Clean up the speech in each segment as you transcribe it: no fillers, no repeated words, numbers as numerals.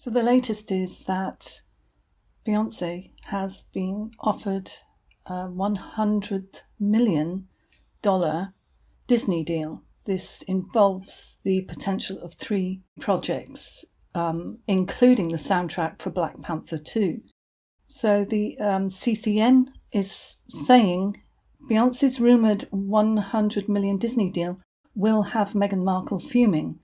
So the latest is that Beyonce has been offered a $100 million Disney deal. This involves the potential of 3 projects, including the soundtrack for Black Panther 2. So the CCN is saying Beyonce's rumoured $100 million Disney deal will have Meghan Markle fuming.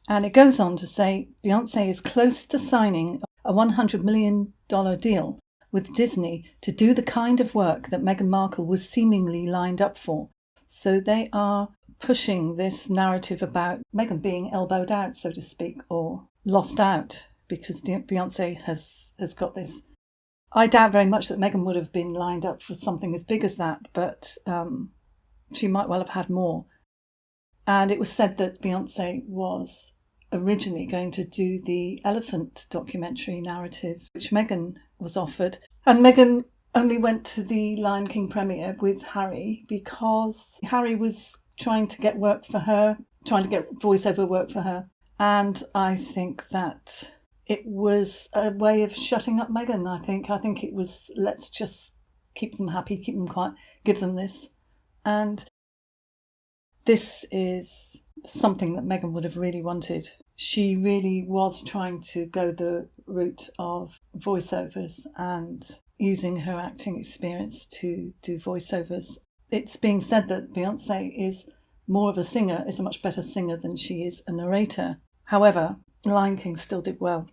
And it goes on to say Beyonce is close to signing a $100 million deal with Disney to do the kind of work that Meghan Markle was seemingly lined up for. So they are pushing this narrative about Meghan being elbowed out, so to speak, or lost out because Beyonce has got this. I doubt very much that Meghan would have been lined up for something as big as that, but she might well have had more. And it was said that Beyonce was originally going to do the elephant documentary narrative, which Meghan was offered. And Meghan only went to the Lion King premiere with Harry because Harry was trying to get work for her, trying to get voiceover work for her. And I think that it was a way of shutting up Meghan, I think it was, let's just keep them happy, keep them quiet, give them this. And this is something that Meghan would have really wanted. She really was trying to go the route of voiceovers and using her acting experience to do voiceovers. It's being said that Beyonce is more of a singer, is a much better singer than she is a narrator. However, Lion King still did well.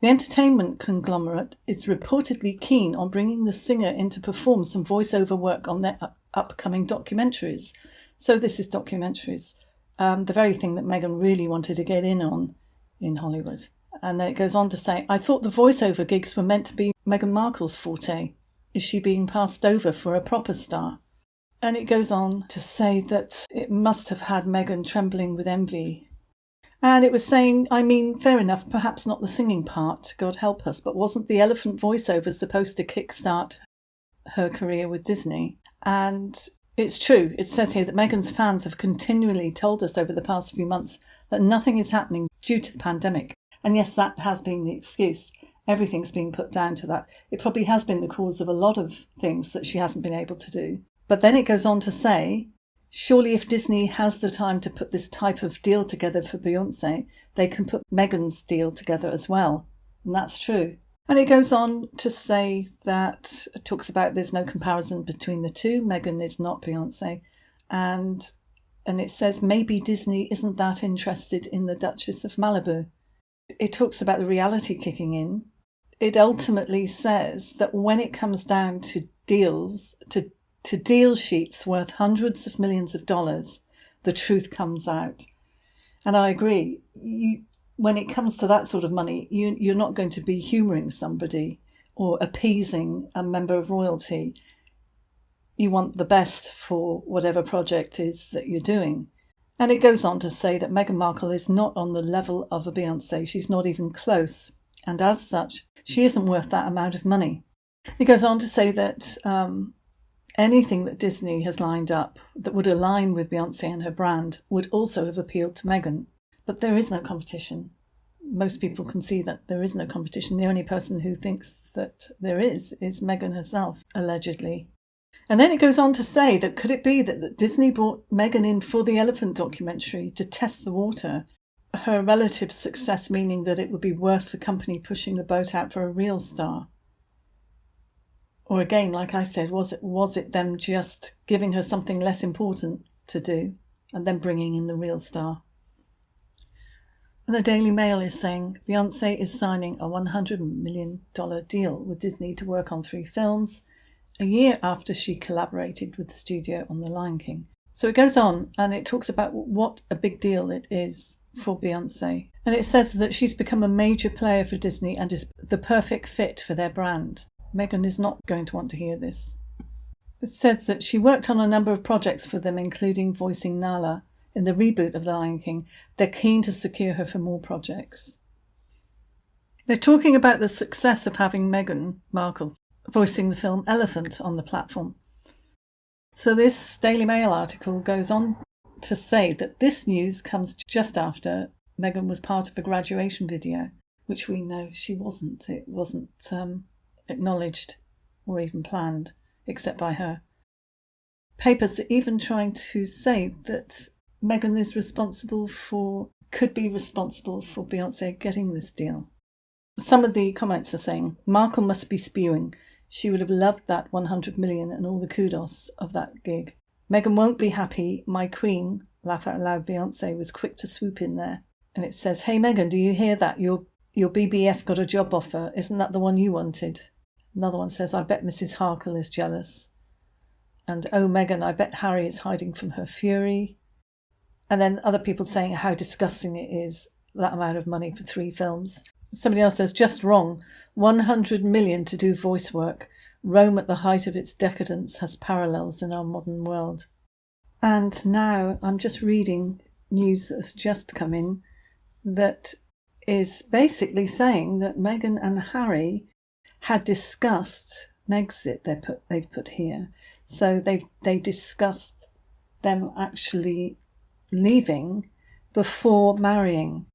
The entertainment conglomerate is reportedly keen on bringing the singer in to perform some voiceover work on their upcoming documentaries. So this is documentaries, the very thing that Meghan really wanted to get in on in Hollywood. And then it goes on to say, I thought the voiceover gigs were meant to be Meghan Markle's forte. Is she being passed over for a proper star? And it goes on to say that it must have had Meghan trembling with envy. And it was saying, I mean, fair enough, perhaps not the singing part, God help us, but wasn't the elephant voiceover supposed to kickstart her career with Disney? And it's true. It says here that Meghan's fans have continually told us over the past few months that nothing is happening due to the pandemic. And yes, that has been the excuse. Everything's been put down to that. It probably has been the cause of a lot of things that she hasn't been able to do. But then it goes on to say, surely if Disney has the time to put this type of deal together for Beyonce, they can put Meghan's deal together as well. And that's true. And it goes on to say that, it talks about there's no comparison between the two. Meghan is not Beyonce. And it says maybe Disney isn't that interested in the Duchess of Malibu. It talks about the reality kicking in. It ultimately says that when it comes down to deals, to deal sheets worth hundreds of millions of dollars, the truth comes out. And I agree. When it comes to that sort of money, you're not going to be humouring somebody or appeasing a member of royalty. You want the best for whatever project is that you're doing. And it goes on to say that Meghan Markle is not on the level of a Beyonce. She's not even close. And as such, she isn't worth that amount of money. It goes on to say that anything that Disney has lined up that would align with Beyonce and her brand would also have appealed to Meghan. But there is no competition. Most people can see that there is no competition. The only person who thinks that there is Meghan herself, allegedly. And then it goes on to say that could it be that Disney brought Meghan in for the elephant documentary to test the water? Her relative success meaning that it would be worth the company pushing the boat out for a real star. Or again, like I said, was it them just giving her something less important to do and then bringing in the real star? And the Daily Mail is saying Beyonce is signing a $100 million deal with Disney to work on 3 films, a year after she collaborated with the studio on The Lion King. So it goes on and it talks about what a big deal it is for Beyonce. And it says that she's become a major player for Disney and is the perfect fit for their brand. Meghan is not going to want to hear this. It says that she worked on a number of projects for them, including voicing Nala in the reboot of The Lion King. They're keen to secure her for more projects. They're talking about the success of having Meghan Markle voicing the film Elephant on the platform. So this Daily Mail article goes on to say that this news comes just after Meghan was part of a graduation video which we know she wasn't. It wasn't acknowledged or even planned, except by her. Papers are even trying to say that Meghan is could be responsible for Beyonce getting this deal. Some of the comments are saying, Markle must be spewing. She would have loved that 100 million and all the kudos of that gig. Meghan won't be happy. My queen, laugh out loud, Beyonce was quick to swoop in there. And it says, hey Meghan, do you hear that? Your BBF got a job offer. Isn't that the one you wanted? Another one says, I bet Mrs. Markle is jealous. And oh Meghan, I bet Harry is hiding from her fury. And then other people saying how disgusting it is, that amount of money for 3 films. Somebody else says, just wrong. 100 million to do voice work. Rome at the height of its decadence has parallels in our modern world. And now I'm just reading news that's just come in that is basically saying that Meghan and Harry had discussed MEGXIT, they've put here. So they discussed them actually leaving before marrying.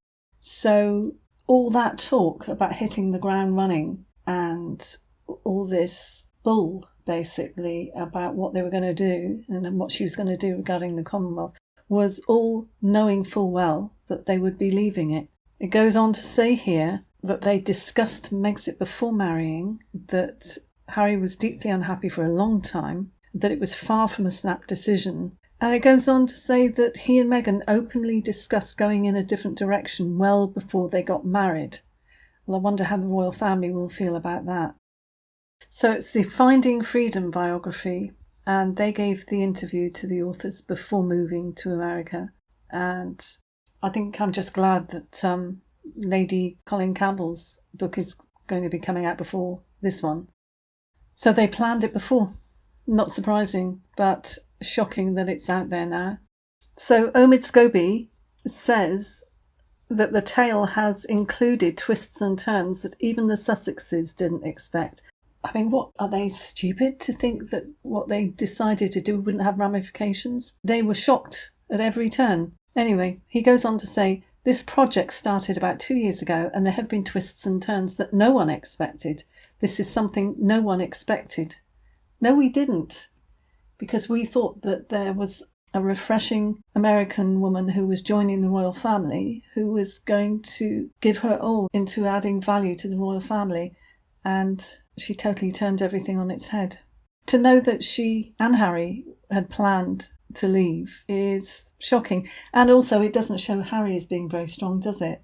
So all that talk about hitting the ground running and all this bull basically about what they were going to do and what she was going to do regarding the Commonwealth was all knowing full well that they would be leaving it. It goes on to say here that they discussed MEGXIT before marrying, that Harry was deeply unhappy for a long time, that it was far from a snap decision. And it goes on to say that he and Meghan openly discussed going in a different direction well before they got married. Well, I wonder how the royal family will feel about that. So it's the Finding Freedom biography, and they gave the interview to the authors before moving to America. And I think I'm just glad that Lady Colin Campbell's book is going to be coming out before this one. So they planned it before. Not surprising, but shocking that it's out there now. So Omid Scobie says that the tale has included twists and turns that even the Sussexes didn't expect. I mean, what are they, stupid to think that what they decided to do wouldn't have ramifications? They were shocked at every turn. Anyway, he goes on to say, this project started about 2 years ago and there have been twists and turns that no one expected. This is something no one expected. No, we didn't, because we thought that there was a refreshing American woman who was joining the royal family, who was going to give her all into adding value to the royal family, and she totally turned everything on its head. To know that she and Harry had planned to leave is shocking. And also it doesn't show Harry as being very strong, does it?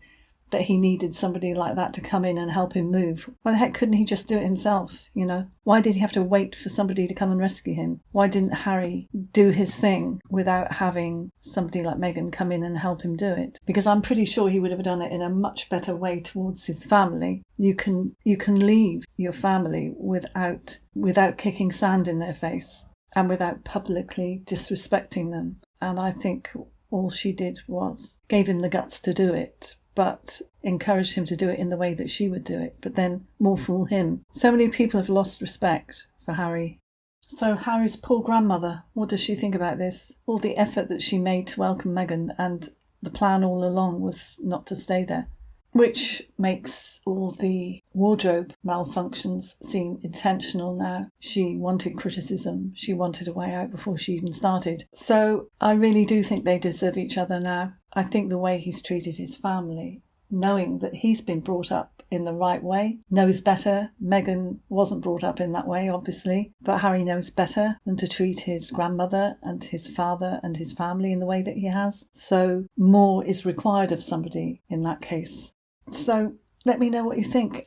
That he needed somebody like that to come in and help him move. Why the heck couldn't he just do it himself, you know? Why did he have to wait for somebody to come and rescue him? Why didn't Harry do his thing without having somebody like Meghan come in and help him do it? Because I'm pretty sure he would have done it in a much better way towards his family. You can leave your family without kicking sand in their face and without publicly disrespecting them. And I think all she did was gave him the guts to do it, but encouraged him to do it in the way that she would do it, but then more fool him. So many people have lost respect for Harry. So Harry's poor grandmother, what does she think about this? All the effort that she made to welcome Meghan, and the plan all along was not to stay there, which makes all the wardrobe malfunctions seem intentional now. She wanted criticism. She wanted a way out before she even started. So I really do think they deserve each other now. I think the way he's treated his family, knowing that he's been brought up in the right way, knows better. Meghan wasn't brought up in that way, obviously, but Harry knows better than to treat his grandmother and his father and his family in the way that he has. So more is required of somebody in that case. So let me know what you think.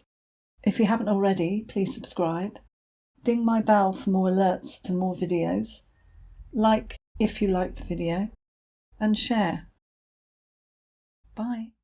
If you haven't already, please subscribe. Ding my bell for more alerts to more videos. Like if you liked the video, and share. Bye.